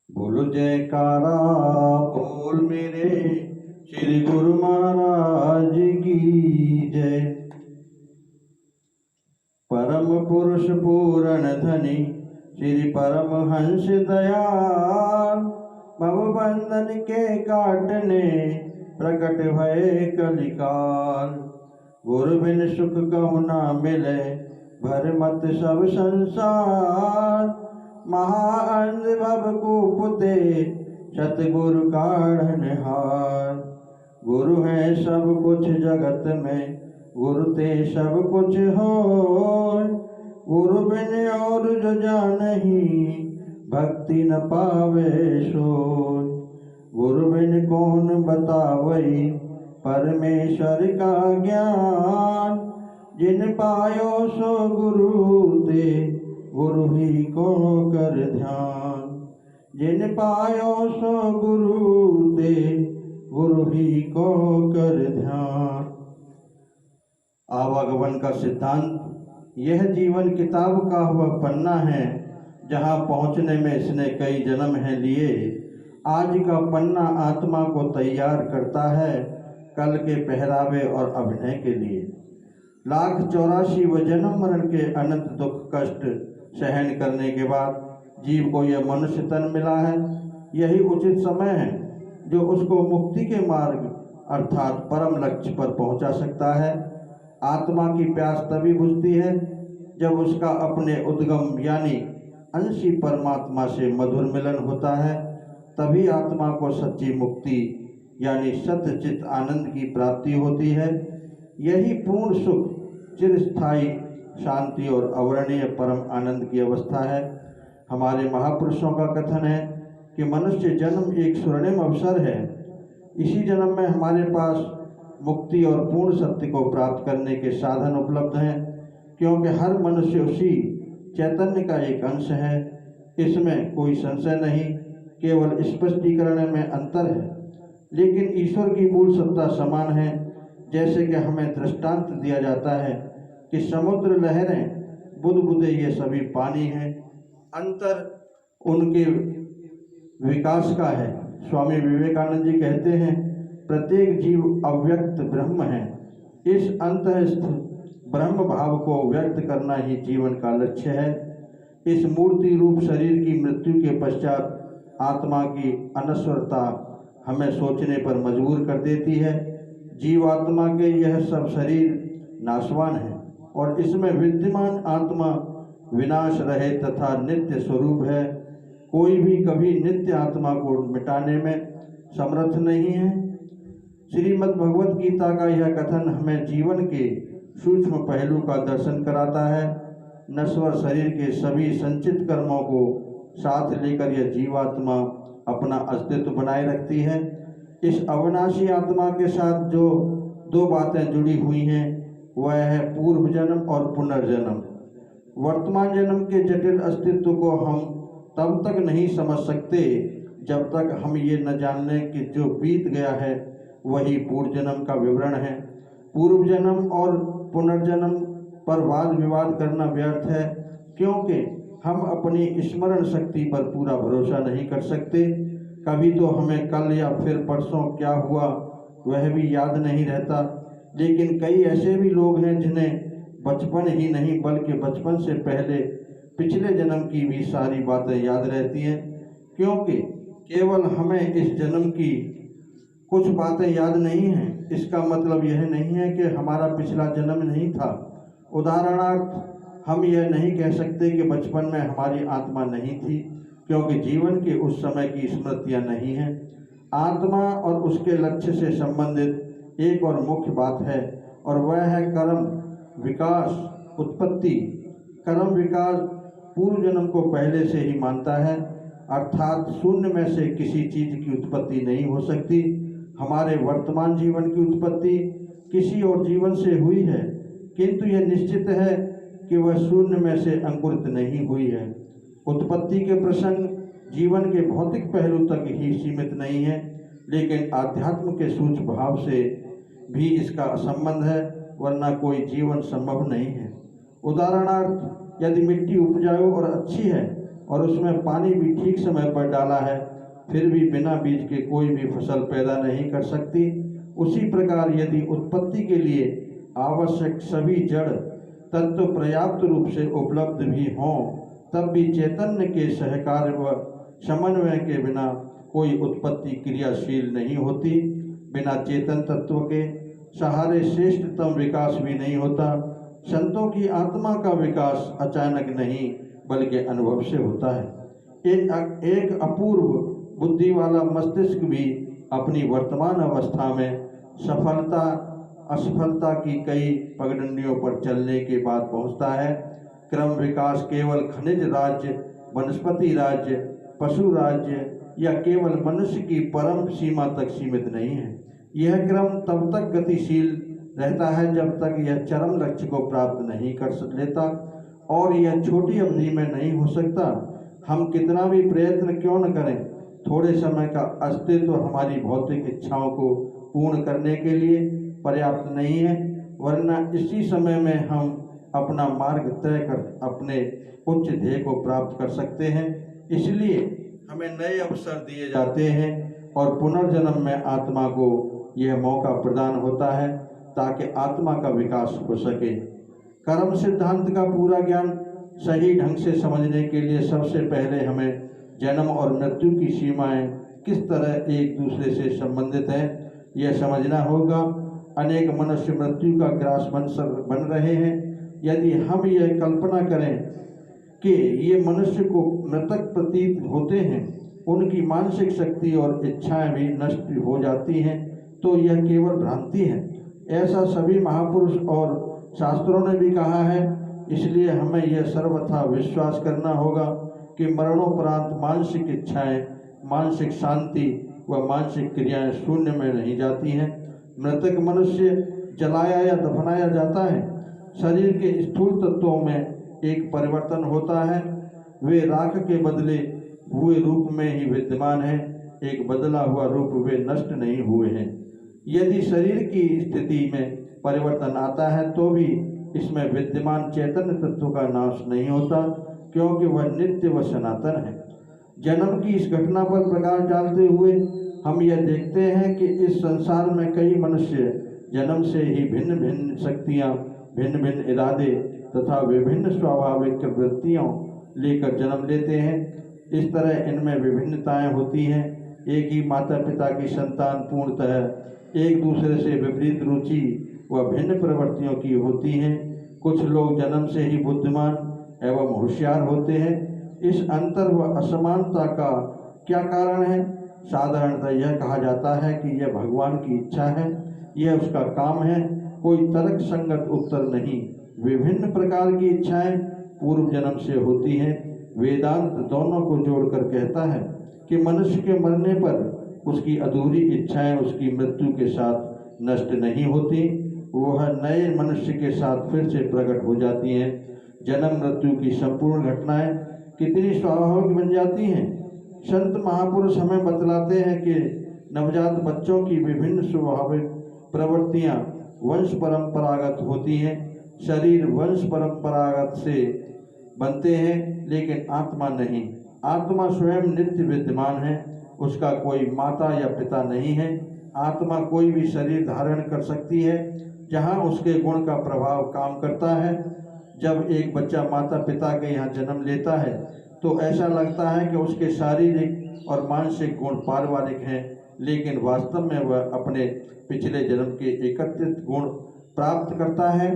बोलो जयकारा बोल मेरे श्री गुरु महाराज की जय। परम पुरुष पूर्ण धनी श्री परमहंस दयाल, भव बंधन के काटने प्रकट भय कलिकाल। गुरु बिन सुख कहु ना मिले भर मत सब संसार। महाअंध भव कूपते सतगुरु काढ़नहार। गुरु है सब कुछ जगत में गुरु ते सब कुछ हो। गुरु बिन और जो जानही भक्ति न पावे सोय। गुरु बिन कौन बतावई परमेश्वर का ज्ञान। जिन पायो सो गुरु ते गुरु ही को कर ध्यान। जिन पायो सो गुरु ते गुरु ही को कर ध्यान। आवागमन का सिद्धांत यह जीवन किताब का हुआ पन्ना है, जहाँ पहुँचने में इसने कई जन्म हैं लिए। आज का पन्ना आत्मा को तैयार करता है कल के पहरावे और अभिनय के लिए। 1,84,000 जन्म मरण के अनंत दुख कष्ट सहन करने के बाद जीव को यह मनुष्य तन मिला है। यही उचित समय है जो उसको मुक्ति के मार्ग अर्थात परम लक्ष्य पर पहुंचा सकता है। आत्मा की प्यास तभी बुझती है जब उसका अपने उद्गम यानी अंशी परमात्मा से मधुर मिलन होता है। तभी आत्मा को सच्ची मुक्ति यानी सत्यचित आनंद की प्राप्ति होती है। यही पूर्ण सुख, चिरस्थायी शांति और अवर्णनीय परम आनंद की अवस्था है। हमारे महापुरुषों का कथन है कि मनुष्य जन्म एक स्वर्णिम अवसर है। इसी जन्म में हमारे पास मुक्ति और पूर्ण सत्य को प्राप्त करने के साधन उपलब्ध हैं, क्योंकि हर मनुष्य उसी चैतन्य का एक अंश है। इसमें कोई संशय नहीं, केवल स्पष्टीकरण में अंतर है, लेकिन ईश्वर की मूल सत्ता समान है। जैसे कि हमें दृष्टांत दिया जाता है कि समुद्र, लहरें, बुदबुदे ये सभी पानी हैं। अंतर उनके विकास का है। स्वामी विवेकानंद जी कहते हैं, प्रत्येक जीव अव्यक्त ब्रह्म है। इस अंतःस्थ ब्रह्म भाव को व्यक्त करना ही जीवन का लक्ष्य है। इस मूर्ति रूप शरीर की मृत्यु के पश्चात आत्मा की अनश्वरता हमें सोचने पर मजबूर कर देती है। जीवात्मा के यह सब शरीर नाशवान है और इसमें विद्यमान आत्मा विनाश रहे तथा नित्य स्वरूप है। कोई भी कभी नित्य आत्मा को मिटाने में समर्थ नहीं है। श्रीमद् भगवत गीता का यह कथन हमें जीवन के सूक्ष्म पहलू का दर्शन कराता है। नश्वर शरीर के सभी संचित कर्मों को साथ लेकर यह जीवात्मा अपना अस्तित्व बनाए रखती है। इस अविनाशी आत्मा के साथ जो दो बातें जुड़ी हुई हैं वह है पूर्व जन्म और पुनर्जन्म। वर्तमान जन्म के जटिल अस्तित्व को हम तब तक नहीं समझ सकते जब तक हम ये न जान लें कि जो बीत गया है वही पूर्व जन्म का विवरण है। पूर्व जन्म और पुनर्जन्म पर वाद विवाद करना व्यर्थ है, क्योंकि हम अपनी स्मरण शक्ति पर पूरा भरोसा नहीं कर सकते। कभी तो हमें कल या फिर परसों क्या हुआ वह भी याद नहीं रहता, लेकिन कई ऐसे भी लोग हैं जिन्हें बचपन ही नहीं बल्कि बचपन से पहले पिछले जन्म की भी सारी बातें याद रहती हैं। क्योंकि केवल हमें इस जन्म की कुछ बातें याद नहीं हैं, इसका मतलब यह नहीं है कि हमारा पिछला जन्म नहीं था। उदाहरणार्थ हम यह नहीं कह सकते कि बचपन में हमारी आत्मा नहीं थी, क्योंकि जीवन के उस समय की स्मृतियां नहीं हैं। आत्मा और उसके लक्ष्य से संबंधित एक और मुख्य बात है, और वह है कर्म विकास उत्पत्ति। कर्म विकास पूर्व जन्म को पहले से ही मानता है, अर्थात शून्य में से किसी चीज की उत्पत्ति नहीं हो सकती। हमारे वर्तमान जीवन की उत्पत्ति किसी और जीवन से हुई है, किंतु यह निश्चित है कि वह शून्य में से अंकुरित नहीं हुई है। उत्पत्ति के प्रसंग जीवन के भौतिक पहलू तक ही सीमित नहीं है, लेकिन आध्यात्म के सूक्ष्म भाव से भी इसका संबंध है, वरना कोई जीवन संभव नहीं है। उदाहरणार्थ, यदि मिट्टी उपजाऊ और अच्छी है और उसमें पानी भी ठीक समय पर डाला है, फिर भी बिना बीज के कोई भी फसल पैदा नहीं कर सकती, उसी प्रकार यदि उत्पत्ति के लिए आवश्यक सभी जड़ तत्व पर्याप्त रूप से उपलब्ध भी हों, तब भी चैतन्य के सहकार व समन्वय के बिना कोई उत्पत्ति क्रियाशील नहीं होती। बिना चेतन तत्व के सहारे श्रेष्ठतम विकास भी नहीं होता। संतों की आत्मा का विकास अचानक नहीं बल्कि अनुभव से होता है। एक अपूर्व बुद्धि वाला मस्तिष्क भी अपनी वर्तमान अवस्था में सफलता असफलता की कई पगडंडियों पर चलने के बाद पहुंचता है। क्रम विकास केवल खनिज राज्य, वनस्पति राज्य, पशु राज्य या केवल मनुष्य की परम सीमा तक सीमित नहीं है। यह क्रम तब तक गतिशील रहता है जब तक यह चरम लक्ष्य को प्राप्त नहीं कर लेता, और यह छोटी अवधि में नहीं हो सकता। हम कितना भी प्रयत्न क्यों न करें, थोड़े समय का अस्तित्व हमारी भौतिक इच्छाओं को पूर्ण करने के लिए पर्याप्त नहीं है, वरना इसी समय में हम अपना मार्ग तय कर अपने उच्च ध्येय को प्राप्त कर सकते हैं। इसलिए हमें नए अवसर दिए जाते हैं और पुनर्जन्म में आत्मा को यह मौका प्रदान होता है ताकि आत्मा का विकास हो सके। कर्म सिद्धांत का पूरा ज्ञान सही ढंग से समझने के लिए सबसे पहले हमें जन्म और मृत्यु की सीमाएं किस तरह एक दूसरे से संबंधित हैं यह समझना होगा। अनेक मनुष्य मृत्यु का ग्रास बन रहे हैं। यदि हम यह कल्पना करें कि ये मनुष्य को मृतक प्रतीत होते हैं, उनकी मानसिक शक्ति और इच्छाएं भी नष्ट हो जाती हैं, तो यह केवल भ्रांति है। ऐसा सभी महापुरुष और शास्त्रों ने भी कहा है। इसलिए हमें यह सर्वथा विश्वास करना होगा कि मरणोपरांत मानसिक इच्छाएं, मानसिक शांति व मानसिक क्रियाएं शून्य में नहीं जाती हैं। मृतक मनुष्य जलाया या दफनाया जाता है, शरीर के स्थूल तत्वों में एक परिवर्तन होता है, वे राख के बदले हुए रूप में ही विद्यमान है, एक बदला हुआ रूप वे नष्ट नहीं हुए हैं। यदि शरीर की स्थिति में परिवर्तन आता है तो भी इसमें विद्यमान चैतन्य तत्व का नाश नहीं होता, क्योंकि वह नित्य व सनातन है। जन्म की इस घटना पर प्रकाश डालते हुए हम यह देखते हैं कि इस संसार में कई मनुष्य जन्म से ही भिन्न भिन्न शक्तियाँ, भिन्न भिन्न इरादे तथा विभिन्न स्वाभाविक वृत्तियों लेकर जन्म लेते हैं। इस तरह इनमें विभिन्नताएं होती हैं। एक ही माता पिता की संतान पूर्णतः एक दूसरे से विपरीत रुचि व भिन्न प्रवृत्तियों की होती हैं। कुछ लोग जन्म से ही बुद्धिमान एवं होशियार होते हैं। इस अंतर व असमानता का क्या कारण है? साधारणतः यह कहा जाता है कि यह भगवान की इच्छा है, यह उसका काम है। कोई तर्क संगत उत्तर नहीं। विभिन्न प्रकार की इच्छाएं पूर्व जन्म से होती हैं। वेदांत दोनों को जोड़कर कहता है कि मनुष्य के मरने पर उसकी अधूरी इच्छाएं उसकी मृत्यु के साथ नष्ट नहीं होती, वह नए मनुष्य के साथ फिर से प्रकट हो जाती हैं। जन्म मृत्यु की संपूर्ण घटनाएं कितनी स्वाभाविक बन जाती हैं। संत महापुरुष हमें बतलाते हैं कि नवजात बच्चों की विभिन्न स्वाभाविक प्रवृत्तियां वंश परंपरागत होती हैं। शरीर वंश परंपरागत से बनते हैं, लेकिन आत्मा नहीं। आत्मा स्वयं नित्य विद्यमान है, उसका कोई माता या पिता नहीं है। आत्मा कोई भी शरीर धारण कर सकती है जहाँ उसके गुण का प्रभाव काम करता है। जब एक बच्चा माता पिता के यहाँ जन्म लेता है तो ऐसा लगता है कि उसके शारीरिक और मानसिक गुण पारिवारिक हैं, लेकिन वास्तव में वह अपने पिछले जन्म के एकत्रित गुण प्राप्त करता है,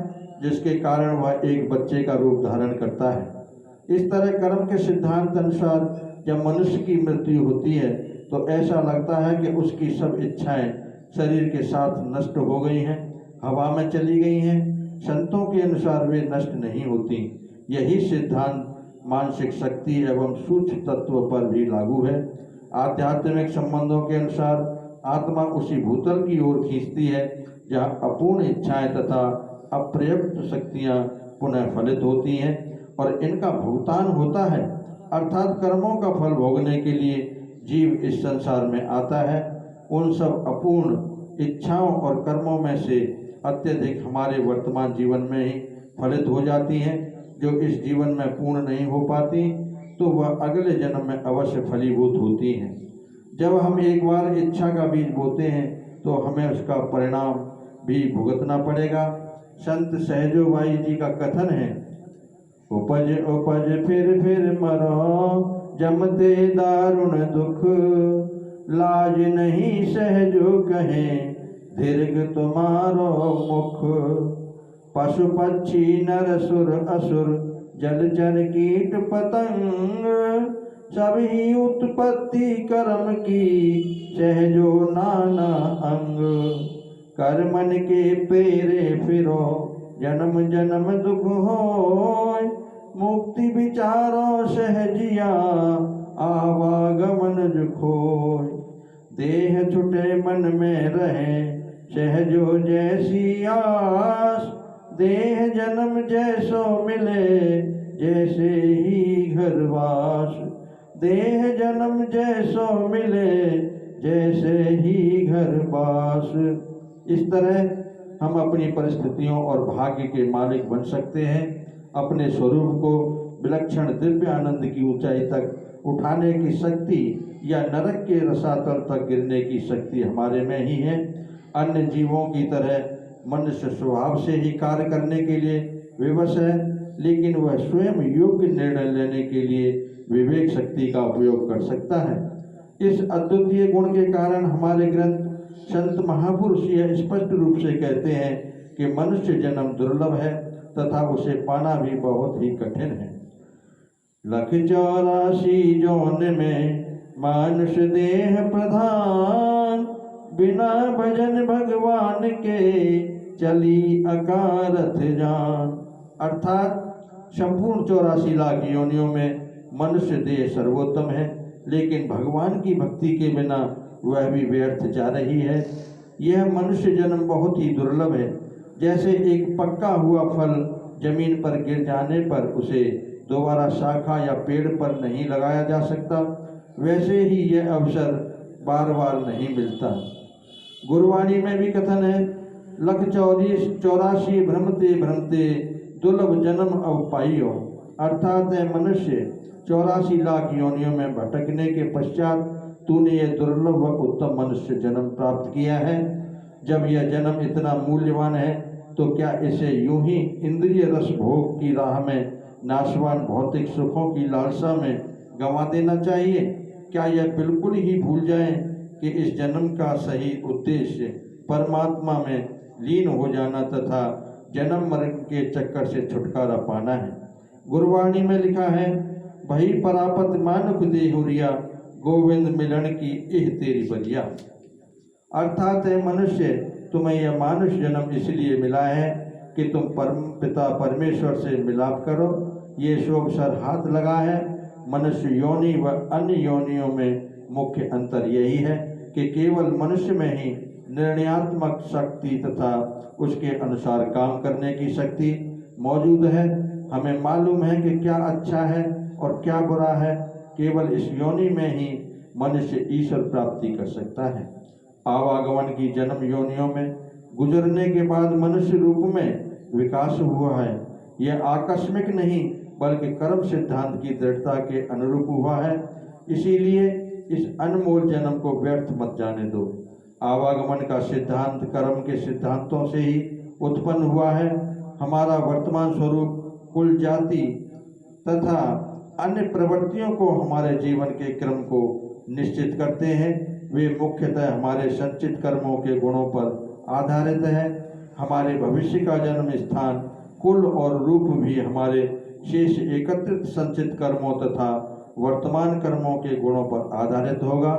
जिसके कारण वह एक बच्चे का रूप धारण करता है। इस तरह कर्म के सिद्धांत अनुसार जब मनुष्य की मृत्यु होती है तो ऐसा लगता है कि उसकी सब इच्छाएं शरीर के साथ नष्ट हो गई हैं, हवा में चली गई हैं। संतों के अनुसार वे नष्ट नहीं होती। यही सिद्धांत मानसिक शक्ति एवं सूक्ष्म तत्व पर भी लागू है। आध्यात्मिक संबंधों के अनुसार आत्मा उसी भूतल की ओर खींचती है जहाँ अपूर्ण इच्छाएं तथा अप्रयुक्त शक्तियाँ पुनः फलित होती हैं और इनका भुगतान होता है, अर्थात कर्मों का फल भोगने के लिए जीव इस संसार में आता है। उन सब अपूर्ण इच्छाओं और कर्मों में से अत्यधिक हमारे वर्तमान जीवन में ही फलित हो जाती हैं, जो इस जीवन में पूर्ण नहीं हो पाती। तो वह अगले जन्म में अवश्य फलीभूत होती हैं। जब हम एक बार इच्छा का बीज बोते हैं तो हमें उसका परिणाम भी भुगतना पड़ेगा। संत सहजो भाई जी का कथन है, उपज उपज फिर मरो, जमते दारुण दुख, लाज नहीं सहजो कहे, दीर्घ तुम्हारो मुख। पशु पक्षी नर सुर असुर, जलचर कीट पतंग, सभी उत्पत्ति कर्म की, सहजो नाना अंग। कर्मन के पेरे फिरो, जन्म जन्म दुख होय, मुक्ति विचारो सहजिया, आवागमन जुखोय। देह छुटे मन में रहे, सहजो जैसी आस, देह जन्म जैसो मिले, जैसे ही घरवास। देह जन्म जैसो मिले, जैसे ही घरवास। इस तरह हम अपनी परिस्थितियों और भाग्य के मालिक बन सकते हैं। अपने स्वरूप को विलक्षण दिव्य आनंद की ऊंचाई तक उठाने की शक्ति या नरक के रसातल तक गिरने की शक्ति हमारे में ही है। अन्य जीवों की तरह मनुष्य स्वभाव से ही कार्य करने के लिए विवश है, लेकिन वह स्वयं योग्य निर्णय लेने के लिए विवेक शक्ति का उपयोग कर सकता है। इस अद्वितीय गुण के कारण हमारे ग्रंथ संत महापुरुष यह स्पष्ट रूप से कहते हैं कि मनुष्य जन्म दुर्लभ है तथा उसे पाना भी बहुत ही कठिन है। लख 84 जोन में मानुष देह प्रधान, बिना भजन भगवान के चली अकारथ जान। अर्थात संपूर्ण 84 लाख योनियों में मनुष्य देह सर्वोत्तम है, लेकिन भगवान की भक्ति के बिना वह भी व्यर्थ जा रही है। यह मनुष्य जन्म बहुत ही दुर्लभ है। जैसे एक पक्का हुआ फल जमीन पर गिर जाने पर उसे दोबारा शाखा या पेड़ पर नहीं लगाया जा सकता, वैसे ही यह अवसर बार बार नहीं मिलता। गुरुवाणी में भी कथन है, लख 84 भ्रमते भ्रमते, दुर्लभ जन्म अब पाइयो। अर्थात मनुष्य 84 लाख योनियों में भटकने के पश्चात तूने यह दुर्लभ व उत्तम मनुष्य जन्म प्राप्त किया है। जब यह जन्म इतना मूल्यवान है तो क्या इसे यूं ही इंद्रिय रस भोग की राह में नाशवान भौतिक सुखों की लालसा में गंवा देना चाहिए? क्या यह बिल्कुल ही भूल जाएं कि इस जन्म का सही उद्देश्य परमात्मा में लीन हो जाना तथा जन्म मरण के चक्कर से छुटकारा पाना है। गुरुवाणी में लिखा है, भई परापत मानुख देहुरिया, गोविंद मिलन की एह तेरी बलिया। अर्थात है मनुष्य, तुम्हें यह मानुष जन्म इसलिए मिला है कि तुम परम पिता परमेश्वर से मिलाप करो। ये शुभ सर हाथ लगा है। मनुष्य योनि व अन्य योनियों में मुख्य अंतर यही है कि केवल मनुष्य में ही निर्णयात्मक शक्ति तथा उसके अनुसार काम करने की शक्ति मौजूद है। हमें मालूम है कि क्या अच्छा है और क्या बुरा है। केवल इस योनि में ही मनुष्य ईश्वर प्राप्ति कर सकता है। आवागमन की जन्म योनियों में गुजरने के बाद मनुष्य रूप में विकास हुआ है। यह आकस्मिक नहीं बल्कि कर्म सिद्धांत की दृढ़ता के अनुरूप हुआ है। इसीलिए इस अनमोल जन्म को व्यर्थ मत जाने दो। आवागमन का सिद्धांत कर्म के सिद्धांतों से ही उत्पन्न हुआ है। हमारा वर्तमान स्वरूप कुल जाति तथा अन्य प्रवृत्तियों को हमारे जीवन के क्रम को निश्चित करते हैं। वे मुख्यतः हमारे संचित कर्मों के गुणों पर आधारित है। हमारे भविष्य का जन्म स्थान, कुल और रूप भी हमारे शेष एकत्रित संचित कर्मों तथा वर्तमान कर्मों के गुणों पर आधारित होगा।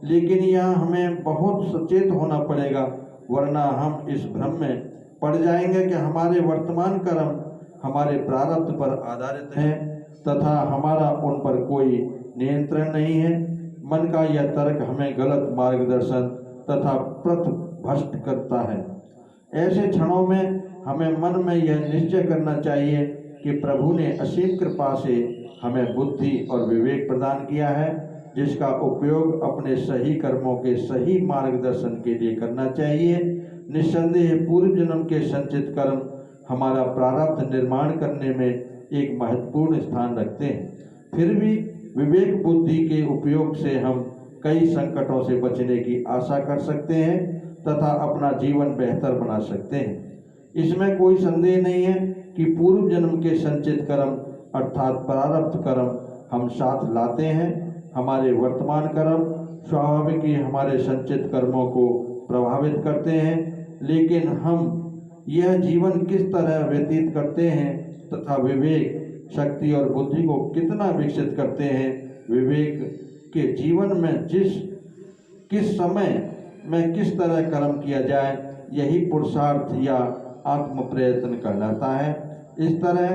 लेकिन यहाँ हमें बहुत सचेत होना पड़ेगा, वरना हम इस भ्रम में पड़ जाएंगे कि हमारे वर्तमान कर्म हमारे प्रारब्ध पर आधारित हैं तथा हमारा उन पर कोई नियंत्रण नहीं है। मन का यह तर्क हमें गलत मार्गदर्शन तथा पथभ्रष्ट करता है। ऐसे क्षणों में हमें मन में यह निश्चय करना चाहिए कि प्रभु ने असीम कृपा से हमें बुद्धि और विवेक प्रदान किया है, जिसका उपयोग अपने सही कर्मों के सही मार्गदर्शन के लिए करना चाहिए। निस्संदेह पूर्व जन्म के संचित कर्म हमारा प्रारब्ध निर्माण करने में एक महत्वपूर्ण स्थान रखते हैं। फिर भी विवेक बुद्धि के उपयोग से हम कई संकटों से बचने की आशा कर सकते हैं तथा अपना जीवन बेहतर बना सकते हैं। इसमें कोई संदेह नहीं है कि पूर्व जन्म के संचित कर्म अर्थात प्रारब्ध कर्म हम साथ लाते हैं। हमारे वर्तमान कर्म स्वाभाविक ही हमारे संचित कर्मों को प्रभावित करते हैं, लेकिन हम यह जीवन किस तरह व्यतीत करते हैं तथा विवेक शक्ति और बुद्धि को कितना विकसित करते हैं, विवेक के जीवन में किस समय में किस तरह कर्म किया जाए, यही पुरुषार्थ या आत्म प्रयत्न कहलाता है। इस तरह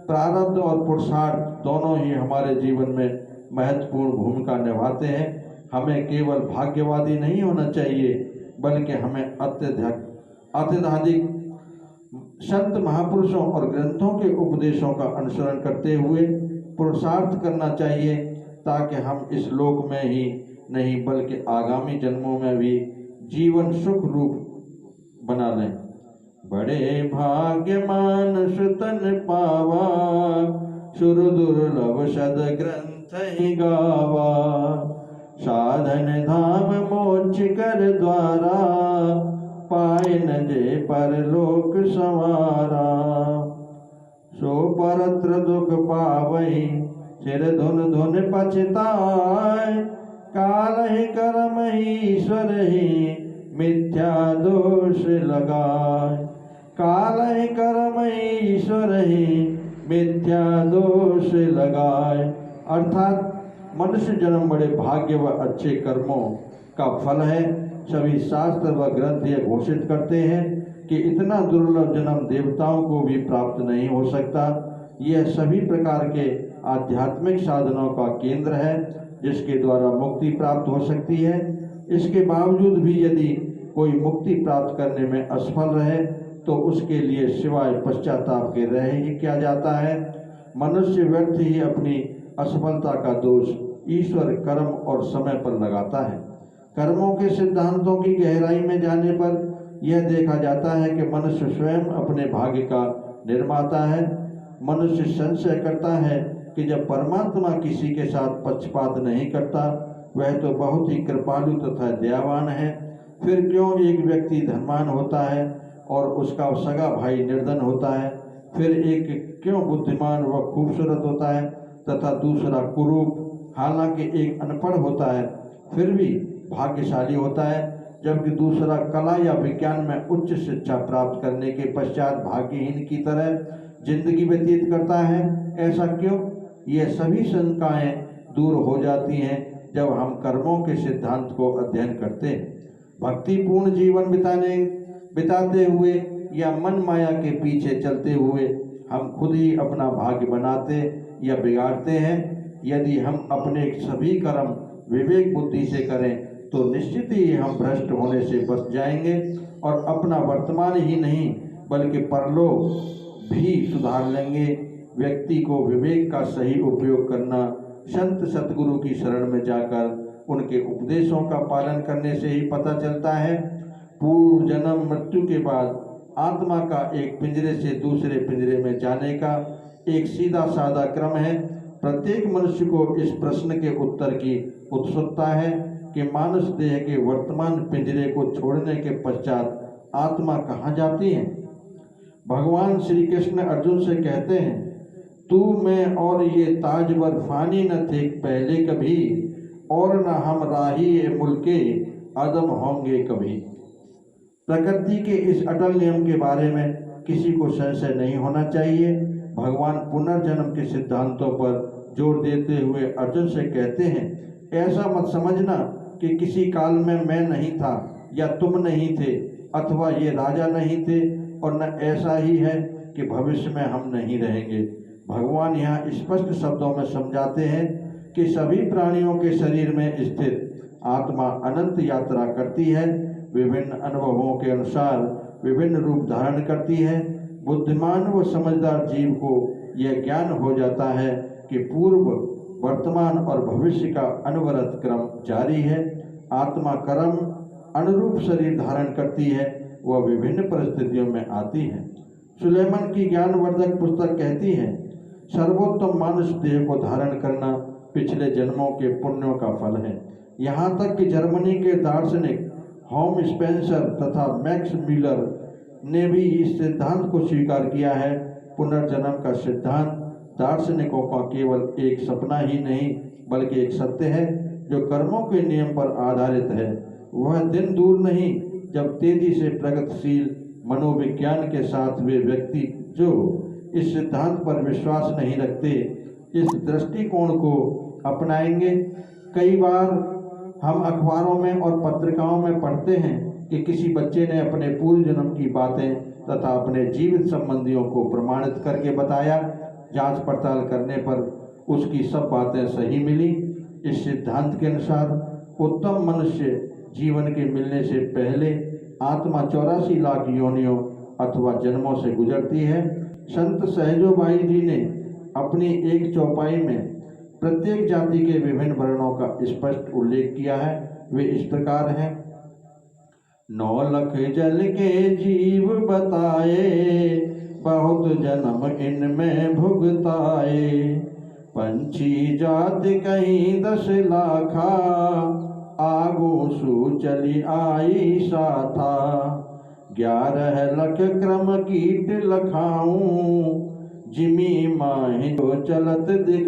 प्रारब्ध और पुरुषार्थ दोनों ही हमारे जीवन में महत्वपूर्ण भूमिका निभाते हैं। हमें केवल भाग्यवादी नहीं होना चाहिए, बल्कि हमें अत्यधिक संत महापुरुषों और ग्रंथों के उपदेशों का अनुसरण करते हुए पुरुषार्थ करना चाहिए, ताकि हम इस लोक में ही नहीं बल्कि आगामी जन्मों में भी जीवन सुख रूप बना लें। बड़े भाग्यमान सुतन पावा, सुर दुर्लभ सद ग्रंथ ही गावा, साधन धाम मोक्ष कर द्वारा, पाए न जे परलोक संवारा। सो परत्र दुख पावई, सिर धुन धुन पछताय, काल ही कर्म ही ईश्वर ही मिथ्या दोष लगाए। काल ही कर्म ही ईश्वर ही मिथ्या दोष लगाए। अर्थात मनुष्य जन्म बड़े भाग्य व अच्छे कर्मों का फल है। सभी शास्त्र व ग्रंथ यह घोषित करते हैं कि इतना दुर्लभ जन्म देवताओं को भी प्राप्त नहीं हो सकता। यह सभी प्रकार के आध्यात्मिक साधनों का केंद्र है, जिसके द्वारा मुक्ति प्राप्त हो सकती है। इसके बावजूद भी यदि कोई मुक्ति प्राप्त करने में असफल रहे तो उसके लिए सिवाय पश्चाताप के रह ही क्या जाता है। मनुष्य व्यर्थ ही अपनी असफलता का दोष ईश्वर, कर्म और समय पर लगाता है। कर्मों के सिद्धांतों की गहराई में जाने पर यह देखा जाता है कि मनुष्य स्वयं अपने भाग्य का निर्माता है। मनुष्य संशय करता है कि जब परमात्मा किसी के साथ पक्षपात नहीं करता, वह तो बहुत ही कृपालु तथा दयावान है, फिर क्यों एक व्यक्ति धनवान होता है और उसका सगा भाई निर्धन होता है, फिर एक क्यों बुद्धिमान व खूबसूरत होता है तथा दूसरा कुरूप, हालांकि एक अनपढ़ होता है फिर भी भाग्यशाली होता है, जबकि दूसरा कला या विज्ञान में उच्च शिक्षा प्राप्त करने के पश्चात भाग्यहीन की तरह जिंदगी व्यतीत करता है। ऐसा क्यों? ये सभी शंकाएं दूर हो जाती हैं जब हम कर्मों के सिद्धांत को अध्ययन करते हैं। भक्तिपूर्ण जीवन बिताते हुए या मन माया के पीछे चलते हुए हम खुद ही अपना भाग्य बनाते या बिगाड़ते हैं। यदि हम अपने सभी कर्म विवेक बुद्धि से करें तो निश्चित ही हम भ्रष्ट होने से बच जाएंगे और अपना वर्तमान ही नहीं बल्कि परलोक भी सुधार लेंगे। व्यक्ति को विवेक का सही उपयोग करना संत सतगुरु की शरण में जाकर उनके उपदेशों का पालन करने से ही पता चलता है। पूर्व जन्म मृत्यु के बाद आत्मा का एक पिंजरे से दूसरे पिंजरे में जाने का एक सीधा साधा क्रम है। प्रत्येक मनुष्य को इस प्रश्न के उत्तर की उत्सुकता है कि मानुष देह के वर्तमान पिंजरे को छोड़ने के पश्चात आत्मा कहाँ जाती है। भगवान श्री कृष्ण अर्जुन से कहते हैं, तू मैं और ये ताजवर फानी न थे पहले कभी, और न हम राही ये मुल्के अदम होंगे कभी। प्रकृति के इस अटल नियम के बारे में किसी को संशय नहीं होना चाहिए। भगवान पुनर्जन्म के सिद्धांतों पर जोर देते हुए अर्जुन से कहते हैं, ऐसा मत समझना कि किसी काल में मैं नहीं था या तुम नहीं थे अथवा ये राजा नहीं थे, और न ऐसा ही है कि भविष्य में हम नहीं रहेंगे। भगवान यहाँ स्पष्ट शब्दों में समझाते हैं कि सभी प्राणियों के शरीर में स्थित आत्मा अनंत यात्रा करती है, विभिन्न अनुभवों के अनुसार विभिन्न रूप धारण करती है। बुद्धिमान व समझदार जीव को यह ज्ञान हो जाता है कि पूर्व, वर्तमान और भविष्य का अनवरत क्रम जारी है। आत्मा कर्म अनुरूप शरीर धारण करती है, वह विभिन्न परिस्थितियों में आती है। सुलेमान की ज्ञानवर्धक पुस्तक कहती है, सर्वोत्तम मानुष देह को धारण करना पिछले जन्मों के पुण्यों का फल है। यहाँ तक कि जर्मनी के दार्शनिक होम स्पेंसर तथा मैक्स मिलर ने भी इस सिद्धांत को स्वीकार किया है। पुनर्जन्म का सिद्धांत दार्शनिकों का केवल एक सपना ही नहीं बल्कि एक सत्य है जो कर्मों के नियम पर आधारित है। वह दिन दूर नहीं जब तेजी से प्रगतिशील मनोविज्ञान के साथ वे व्यक्ति जो इस सिद्धांत पर विश्वास नहीं रखते इस दृष्टिकोण को अपनाएंगे। कई बार हम अखबारों में और पत्रिकाओं में पढ़ते हैं कि किसी बच्चे ने अपने पूर्व जन्म की बातें तथा अपने जीवित संबंधियों को प्रमाणित करके बताया। जांच पड़ताल करने पर उसकी सब बातें सही मिली। इस सिद्धांत के अनुसार उत्तम मनुष्य जीवन के मिलने से पहले आत्मा 84 लाख योनियों अथवा जन्मों से गुजरती है। संत सहजोबाई जी ने अपनी एक चौपाई में प्रत्येक जाति के विभिन्न वर्णों का स्पष्ट उल्लेख किया है। वे इस प्रकार हैं। 9 लख जल के जीव बताए, बहुत जन्म इनमें भुगताए। पंछी जाति कहीं 10 लाखा, आगू सू चली आई साथा। 11 लख क्रम कीट लखाऊं, जिमी माहि को चलत दिख